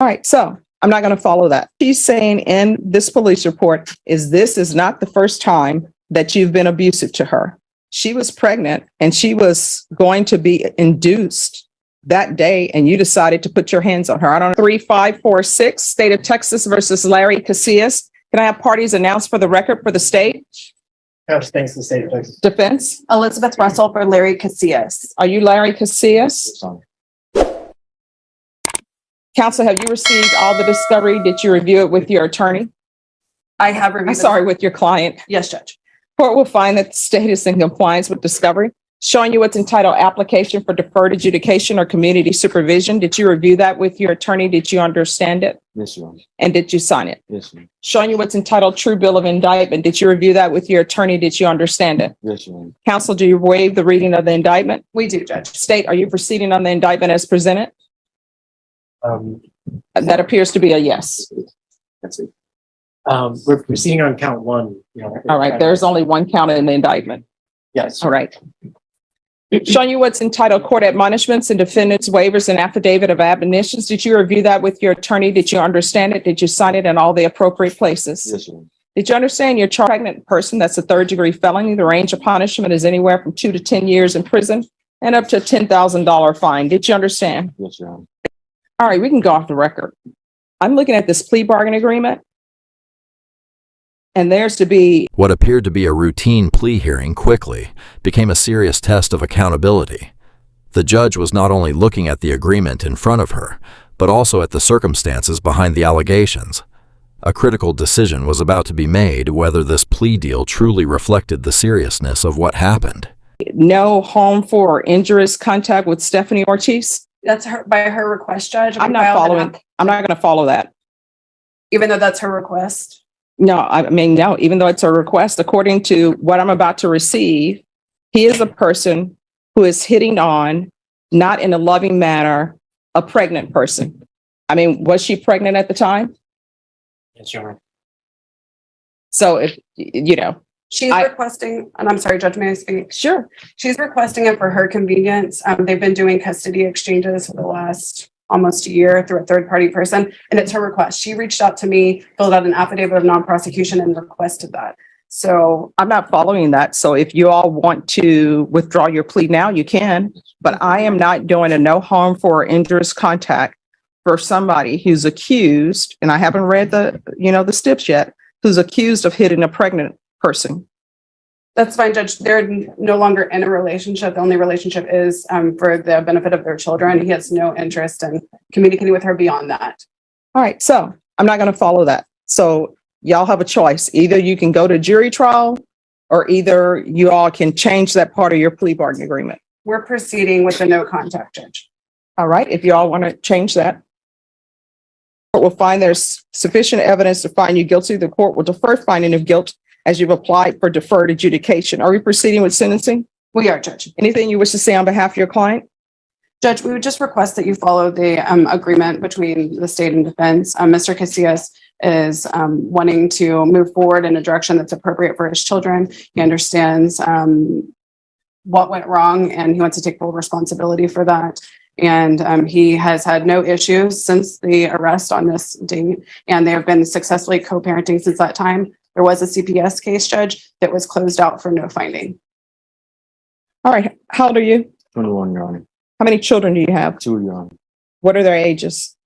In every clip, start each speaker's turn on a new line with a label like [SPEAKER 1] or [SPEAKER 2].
[SPEAKER 1] All right, so I'm not going to follow that. She's saying in this police report this is not the first time that you've been abusive to her. She was pregnant and she was going to be induced that day, and you decided to put your hands on her. I don't know. 3546, State of Texas versus Larry Casillas. Can I have parties announced for the record for the state?
[SPEAKER 2] Thanks to the state of Texas.
[SPEAKER 1] Defense.
[SPEAKER 3] Elizabeth Russell for Larry Casillas.
[SPEAKER 1] Are you Larry Casillas? Counsel, have you received all the discovery? Did you review it with your attorney?
[SPEAKER 3] I have reviewed.
[SPEAKER 1] I'm sorry, with your client.
[SPEAKER 3] Yes, Judge.
[SPEAKER 1] Court will find that the state is in compliance with discovery. Showing you what's entitled application for deferred adjudication or community supervision. Did you review that with your attorney? Did you understand it?
[SPEAKER 2] Yes, ma'am.
[SPEAKER 1] And did you sign it?
[SPEAKER 2] Yes, ma'am.
[SPEAKER 1] Showing you what's entitled true bill of indictment. Did you review that with your attorney? Did you understand it?
[SPEAKER 2] Yes, ma'am.
[SPEAKER 1] Counsel, do you waive the reading of the indictment?
[SPEAKER 3] We do, Judge.
[SPEAKER 1] State, are you proceeding on the indictment as presented? That appears to be a yes.
[SPEAKER 2] That's it. We're proceeding on count one.
[SPEAKER 1] All right, there's only one count in the indictment.
[SPEAKER 2] Yes.
[SPEAKER 1] All right. Showing you what's entitled court admonishments and defendants waivers and affidavit of admonitions. Did you review that with your attorney? Did you understand it? Did you sign it in all the appropriate places?
[SPEAKER 2] Yes, ma'am.
[SPEAKER 1] Did you understand you're a pregnant person? That's a third-degree felony. The range of punishment is anywhere from 2 to 10 years in prison and up to a $10,000 fine. Did you understand?
[SPEAKER 2] Yes, ma'am.
[SPEAKER 1] All right, we can go off the record. I'm looking at this plea bargain agreement, and there's to be
[SPEAKER 4] what appeared to be a routine plea hearing quickly became a serious test of accountability. The judge was not only looking at the agreement in front of her, but also at the circumstances behind the allegations. A critical decision was about to be made whether this plea deal truly reflected the seriousness of what happened.
[SPEAKER 1] no harmful or injurious contact with Stephanie Ortiz.
[SPEAKER 3] That's her by her request, Judge.
[SPEAKER 1] I'm not following. I'm not going to follow that.
[SPEAKER 3] Even though that's her request.
[SPEAKER 1] No, I mean, no, even though it's a request, according to what I'm about to receive, he is a person who is hitting on, not in a loving manner, a pregnant person. I mean, was she pregnant at the time?
[SPEAKER 2] Yes, Your Honor.
[SPEAKER 1] So if, you know.
[SPEAKER 3] She's requesting, and I'm sorry, Judge, may I speak?
[SPEAKER 1] Sure.
[SPEAKER 3] She's requesting it for her convenience. They've been doing custody exchanges for the last almost a year through a third-party person, and it's her request. She reached out to me, filled out an affidavit of non-prosecution, and requested that. So
[SPEAKER 1] I'm not following that. So if you all want to withdraw your plea now, you can, but I am not doing a no harmful or injurious contact for somebody who's accused, and I haven't read the, the steps yet, who's accused of hitting a pregnant person.
[SPEAKER 3] that's fine, Judge. They're no longer in a relationship. The only relationship is for the benefit of their children. He has no interest in communicating with her beyond that.
[SPEAKER 1] All right. So I'm not going to follow that. So y'all have a choice. Either you can go to jury trial or either you all can change that part of your plea bargain agreement.
[SPEAKER 3] We're proceeding with the no contact, Judge.
[SPEAKER 1] All right. If you all want to change that. Court will find there's sufficient evidence to find you guilty. The court will defer finding of guilt as you've applied for deferred adjudication. Are we proceeding with sentencing?
[SPEAKER 3] We are, Judge.
[SPEAKER 1] Anything you wish to say on behalf of your client?
[SPEAKER 3] Judge, we would just request that you follow the agreement between the state and defense. Mr. Casillas is wanting to move forward in a direction that's appropriate for his children. He understands what went wrong and he wants to take full responsibility for that. And he has had no issues since the arrest on this date, and they have been successfully co-parenting since that time. There was a CPS case, Judge, that was closed out for no finding.
[SPEAKER 1] All right. How old are you?
[SPEAKER 2] 21, Your Honor.
[SPEAKER 1] How many children do you have?
[SPEAKER 2] 2, Your Honor.
[SPEAKER 1] What are their ages?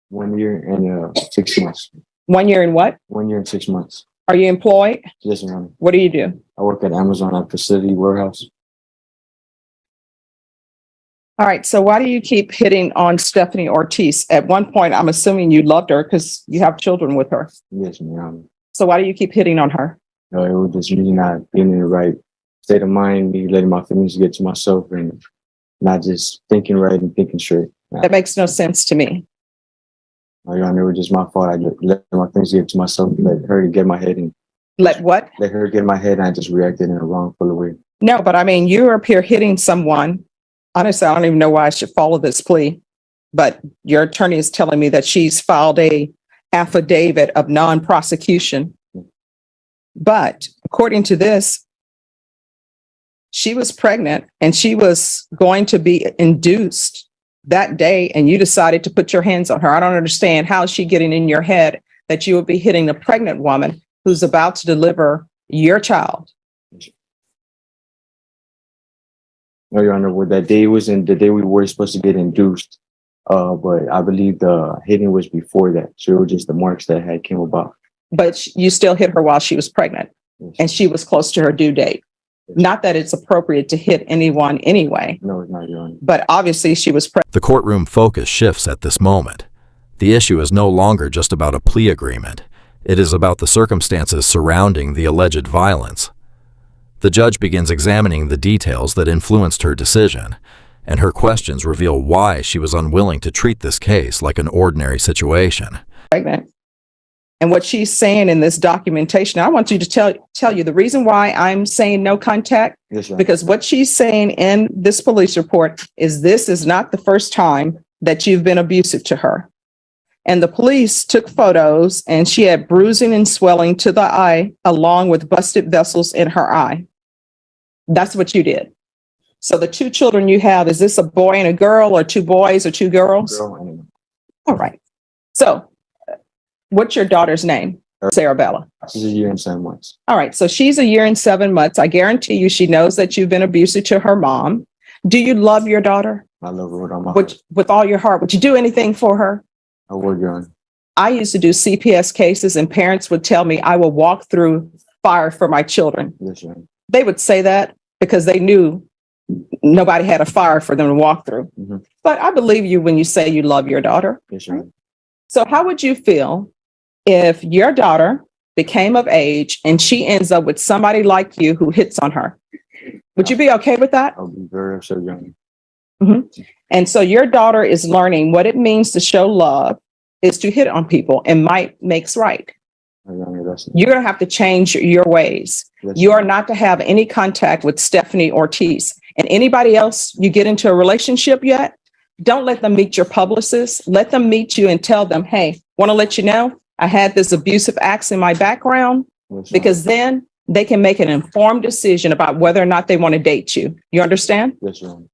[SPEAKER 2] 1 year and 6 months.
[SPEAKER 1] 1 year and what?
[SPEAKER 2] 1 year and 6 months.
[SPEAKER 1] Are you employed?
[SPEAKER 2] Yes, Your Honor.
[SPEAKER 1] What do you do?
[SPEAKER 2] I work at Amazon at facility warehouse.
[SPEAKER 1] All right. So why do you keep hitting on Stephanie Ortiz? At one point, I'm assuming you loved her because you have children with her.
[SPEAKER 2] Yes, Your Honor.
[SPEAKER 1] So why do you keep hitting on her?
[SPEAKER 2] No, it was just me not being in the right state of mind, me letting my feelings get to myself and not just thinking right and thinking straight.
[SPEAKER 1] That makes no sense to me.
[SPEAKER 2] No, Your Honor, it was just my fault. I let my feelings get to myself, let her get my head and
[SPEAKER 1] Let what?
[SPEAKER 2] let her get my head, and I just reacted in a wrongful way.
[SPEAKER 1] No, but I mean, you're up here hitting someone. Honestly, I don't even know why I should follow this plea, but your attorney is telling me that she's filed a affidavit of non-prosecution. But according to this, she was pregnant and she was going to be induced that day and you decided to put your hands on her. I don't understand how is she getting in your head that you would be hitting a pregnant woman who's about to deliver your child.
[SPEAKER 2] No, Your Honor, well, that day wasn't the day we were supposed to get induced. But I believe the hitting was before that. So it was just the marks that had came about.
[SPEAKER 1] But you still hit her while she was pregnant and she was close to her due date. Not that it's appropriate to hit anyone anyway,
[SPEAKER 2] No, it's not, Your Honor.
[SPEAKER 1] but obviously she was pregnant.
[SPEAKER 4] The courtroom focus shifts at this moment. The issue is no longer just about a plea agreement. It is about the circumstances surrounding the alleged violence. The judge begins examining the details that influenced her decision, and her questions reveal why she was unwilling to treat this case like an ordinary situation.
[SPEAKER 1] And what she's saying in this documentation, I want you to tell you the reason why I'm saying no contact,
[SPEAKER 2] Yes, Your Honor.
[SPEAKER 1] because what she's saying in this police report is this is not the first time that you've been abusive to her. And the police took photos and she had bruising and swelling to the eye along with busted vessels in her eye. That's what you did. So the two children you have, is this a boy and a girl or two boys or two girls?
[SPEAKER 2] Girl and
[SPEAKER 1] All right. So what's your daughter's name? Sarabella.
[SPEAKER 2] she's a year and 7 months.
[SPEAKER 1] All right. So she's a year and 7 months. I guarantee you she knows that you've been abusive to her mom. Do you love your daughter?
[SPEAKER 2] I love her with all my heart.
[SPEAKER 1] With all your heart? Would you do anything for her?
[SPEAKER 2] I would, Your Honor.
[SPEAKER 1] I used to do CPS cases and parents would tell me I will walk through fire for my children.
[SPEAKER 2] Yes, Your Honor.
[SPEAKER 1] They would say that because they knew nobody had a fire for them to walk through.
[SPEAKER 2] Mhm.
[SPEAKER 1] But I believe you when you say you love your daughter.
[SPEAKER 2] Yes, Your Honor.
[SPEAKER 1] So how would you feel if your daughter became of age and she ends up with somebody like you who hits on her? Would you be okay with that?
[SPEAKER 2] I'll be very upset, Your Honor.
[SPEAKER 1] And so your daughter is learning what it means to show love is to hit on people, and might makes right.
[SPEAKER 2] Your Honor, that's
[SPEAKER 1] You're going to have to change your ways.
[SPEAKER 2] yes,
[SPEAKER 1] You are not to have any contact with Stephanie Ortiz and anybody else you get into a relationship yet. Don't let them meet your publicist. Let them meet you and tell them, hey, want to let you know I had this abusive acts in my background,
[SPEAKER 2] yes, Your
[SPEAKER 1] because then they can make an informed decision about whether or not they want to date you. You understand?
[SPEAKER 2] Honor. Yes, Your Honor.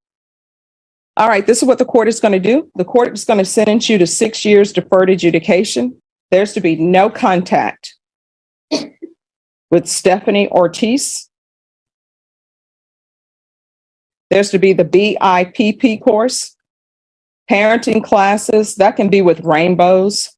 [SPEAKER 1] All right, this is what the court is going to do. The court is going to sentence you to 6 years deferred adjudication. There's to be no contact with Stephanie Ortiz. There's to be the BIPP course, parenting classes. That can be with rainbows.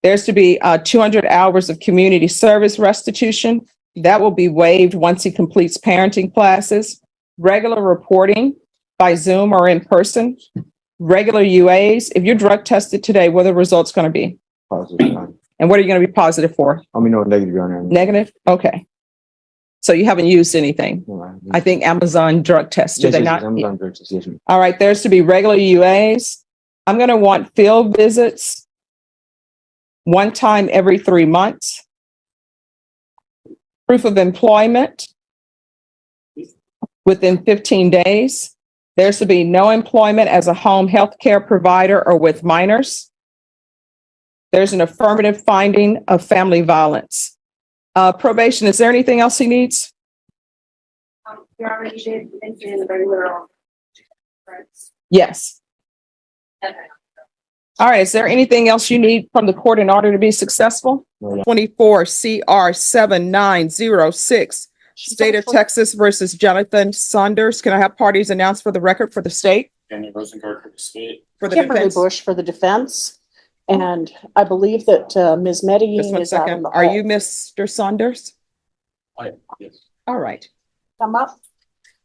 [SPEAKER 1] There's to be 200 hours of community service restitution. That will be waived once he completes parenting classes. Regular reporting by Zoom or in person. Regular UAs. If you're drug tested today, what are the results going to be?
[SPEAKER 2] Positive, Your Honor.
[SPEAKER 1] And what are you going to be positive for?
[SPEAKER 2] I mean, no, negative, Your Honor.
[SPEAKER 1] Negative? Okay. So you haven't used anything.
[SPEAKER 2] No,
[SPEAKER 1] I think Amazon drug tests, do
[SPEAKER 2] yes,
[SPEAKER 1] they
[SPEAKER 2] yes,
[SPEAKER 1] not?
[SPEAKER 2] yes, I'm done, Judge. Yes, ma'am.
[SPEAKER 1] All right, there's to be regular UAs. I'm going to want field visits one time every 3 months. Proof of employment within 15 days. There's to be no employment as a home health care provider or with minors. There's an affirmative finding of family violence. Probation, is there anything else he needs?
[SPEAKER 5] You already did mention the regular.
[SPEAKER 1] Yes.
[SPEAKER 5] Okay.
[SPEAKER 1] All right, is there anything else you need from the court in order to be successful?
[SPEAKER 2] No, Your
[SPEAKER 1] 24 CR 7906, State of Texas versus Jonathan Saunders. Can I have parties announced for the record for the state?
[SPEAKER 6] Kenny Rosengard for the state.
[SPEAKER 1] For the
[SPEAKER 7] Kimberly
[SPEAKER 1] defense?
[SPEAKER 7] Bush for the defense. And I believe that Ms.
[SPEAKER 1] Just
[SPEAKER 7] Medellin
[SPEAKER 1] one
[SPEAKER 7] is out in
[SPEAKER 1] second.
[SPEAKER 7] the
[SPEAKER 1] Are
[SPEAKER 7] hall.
[SPEAKER 1] you Mr. Saunders?
[SPEAKER 6] Yes.
[SPEAKER 1] All right.
[SPEAKER 7] Come up.
[SPEAKER 1] All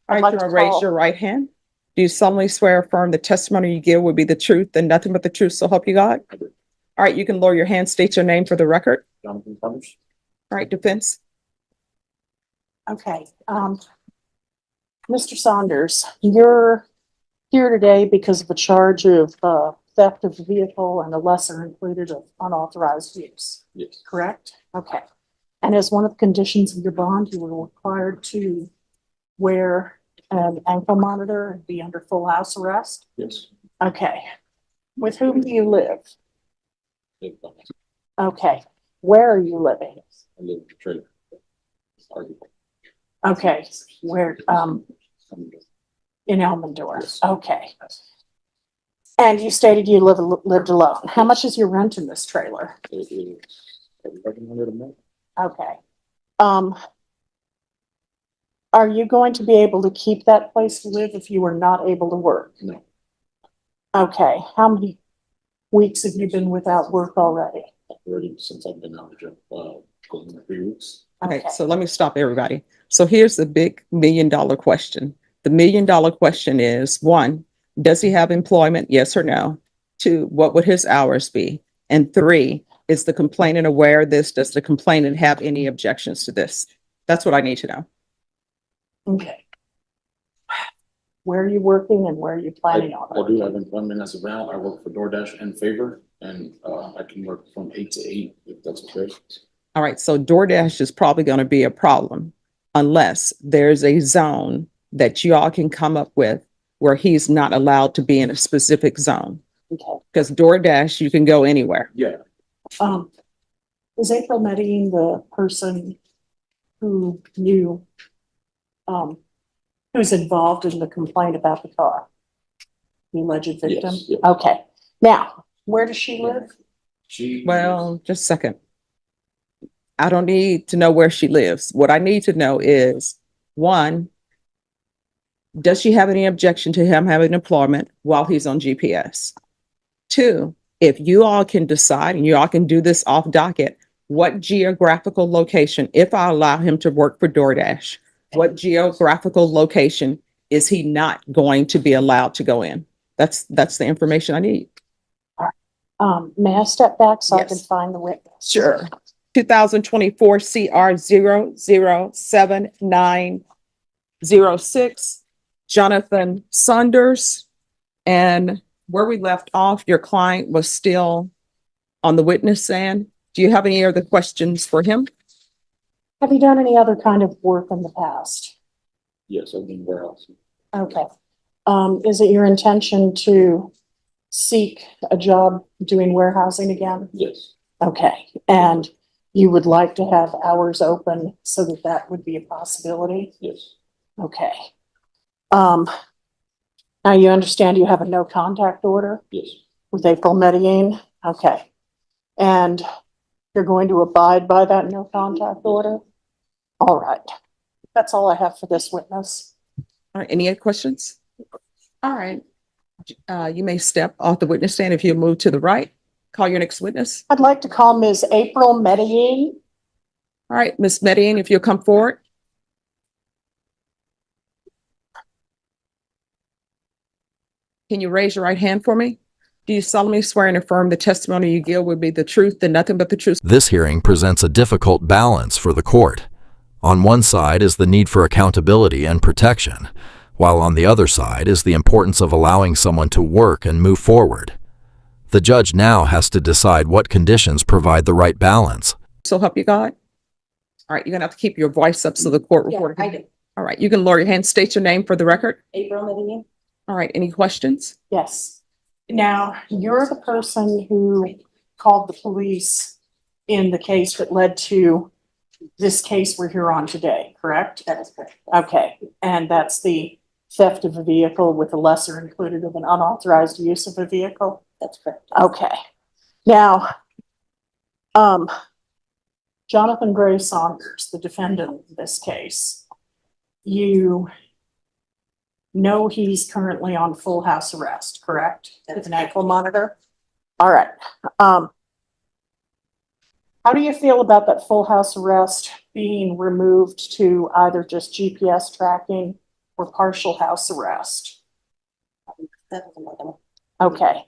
[SPEAKER 7] I'd
[SPEAKER 1] right,
[SPEAKER 7] like
[SPEAKER 1] you
[SPEAKER 7] to
[SPEAKER 1] want to raise
[SPEAKER 7] call-
[SPEAKER 1] your right hand? Do you solemnly swear or affirm the testimony you give will be the truth and nothing but the truth, so help you God?
[SPEAKER 6] I do.
[SPEAKER 1] All right, you can lower your hand, state your name for the record.
[SPEAKER 6] Jonathan Summers.
[SPEAKER 1] All right, defense.
[SPEAKER 7] Okay. Mr. Saunders, you're here today because of a charge of theft of a vehicle and a lesser included of unauthorized use,
[SPEAKER 6] Yes.
[SPEAKER 7] correct? Okay. And as one of the conditions of your bond, you were required to wear an ankle monitor and be under full house arrest?
[SPEAKER 6] Yes.
[SPEAKER 7] Okay. With whom do you live?
[SPEAKER 6] Live by myself.
[SPEAKER 7] Okay. Where are you living?
[SPEAKER 6] I live in the trailer. It's arguable.
[SPEAKER 7] Okay. Where, In Elmendorf?
[SPEAKER 6] Yes.
[SPEAKER 7] Okay. And you stated you lived alone. How much is your rent in this trailer?
[SPEAKER 6] It is 1,100 a month.
[SPEAKER 7] Okay. Are you going to be able to keep that place to live if you are not able to work?
[SPEAKER 6] No.
[SPEAKER 7] Okay. How many weeks have you been without work already?
[SPEAKER 6] Already since I've been out of job, going 3 weeks.
[SPEAKER 1] Okay, so let me stop everybody. So here's the big $1 million question. The $1 million question is, one, does he have employment? Yes or no? Two, what would his hours be? And three, is the complainant aware of this? Does the complainant have any objections to this? That's what I need to know.
[SPEAKER 7] Okay. Where are you working and where are you planning on
[SPEAKER 6] I
[SPEAKER 7] working?
[SPEAKER 6] do have employment as of now. I work for DoorDash and Favor, and I can work from 8 to 8 if that's okay.
[SPEAKER 1] All right, so DoorDash is probably going to be a problem unless there's a zone that you all can come up with where he's not allowed to be in a specific zone.
[SPEAKER 7] Okay.
[SPEAKER 1] Because DoorDash, you can go anywhere.
[SPEAKER 6] Yeah,
[SPEAKER 7] Is April Medellin the person who you, who's involved in the complaint about the car? The alleged victim?
[SPEAKER 6] Yes, yes.
[SPEAKER 7] Okay. Now, where does she live?
[SPEAKER 6] she.
[SPEAKER 1] Well, just a second. I don't need to know where she lives. What I need to know is, one, does she have any objection to him having employment while he's on GPS? Two, if you all can decide and you all can do this off docket, what geographical location, if I allow him to work for DoorDash, what geographical location is he not going to be allowed to go in? That's the information I need.
[SPEAKER 7] May I step back so I can
[SPEAKER 1] Yes.
[SPEAKER 7] find the witness?
[SPEAKER 1] Sure. 2024 CR 007906, Jonathan Saunders. And where we left off, your client was still on the witness stand. Do you have any other questions for him?
[SPEAKER 7] Have you done any other kind of work in the past?
[SPEAKER 6] Yes, I've been warehouse.
[SPEAKER 7] Okay. Is it your intention to seek a job doing warehousing again?
[SPEAKER 6] Yes,
[SPEAKER 7] Okay, and you would like to have hours open so that that would be a possibility?
[SPEAKER 6] yes,
[SPEAKER 7] Okay. Now you understand you have a no contact order
[SPEAKER 6] yes,
[SPEAKER 7] with April Medellin? Okay. And you're going to abide by that no contact order? All right. That's all I have for this witness.
[SPEAKER 1] All right, any other questions? All right. You may step off the witness stand if you move to the right. Call your next witness.
[SPEAKER 7] I'd like to call Ms. April Medellin.
[SPEAKER 1] All right, Ms. Medellin, if you'll come forward. Can you raise your right hand for me? Do you solemnly swear and affirm the testimony you give will be the truth and nothing but the truth?
[SPEAKER 4] This hearing presents a difficult balance for the court. On one side is the need for accountability and protection, while on the other side is the importance of allowing someone to work and move forward. The judge now has to decide what conditions provide the right balance.
[SPEAKER 1] So help you God? All right, you're gonna have to keep your voice up so the court reporter can.
[SPEAKER 5] I do.
[SPEAKER 1] All right, you can lower your hand, state your name for the record.
[SPEAKER 5] April Medellin.
[SPEAKER 1] All right, any questions?
[SPEAKER 7] Yes. Now, you're the person who called the police in the case that led to this case we're here on today, correct?
[SPEAKER 5] That is correct.
[SPEAKER 7] Okay, and that's the theft of a vehicle with a lesser included of an unauthorized use of a vehicle?
[SPEAKER 5] That's correct.
[SPEAKER 7] Okay. Now, Jonathan Gray Saunders, the defendant in this case, you know he's currently on full house arrest, correct? With an ankle monitor? All right. How do you feel about that full house arrest being removed to either just GPS tracking or partial house arrest?
[SPEAKER 5] That was another one.
[SPEAKER 7] Okay.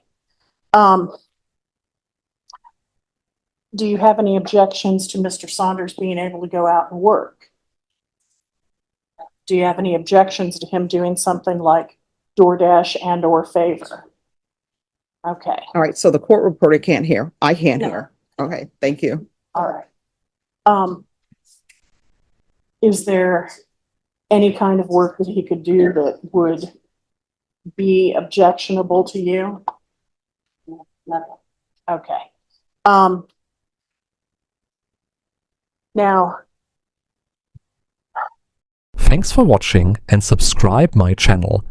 [SPEAKER 7] Do you have any objections to Mr. Saunders being able to go out and work? Do you have any objections to him doing something like DoorDash and or Favor? Okay,
[SPEAKER 1] All right, so the court reporter can't hear. I can't
[SPEAKER 7] No.
[SPEAKER 1] hear. Okay, thank you.
[SPEAKER 7] all right. Is there any kind of work that he could do that would be objectionable to you?
[SPEAKER 5] Nothing.
[SPEAKER 7] Okay. Now,
[SPEAKER 8] Thanks for watching and subscribe my channel.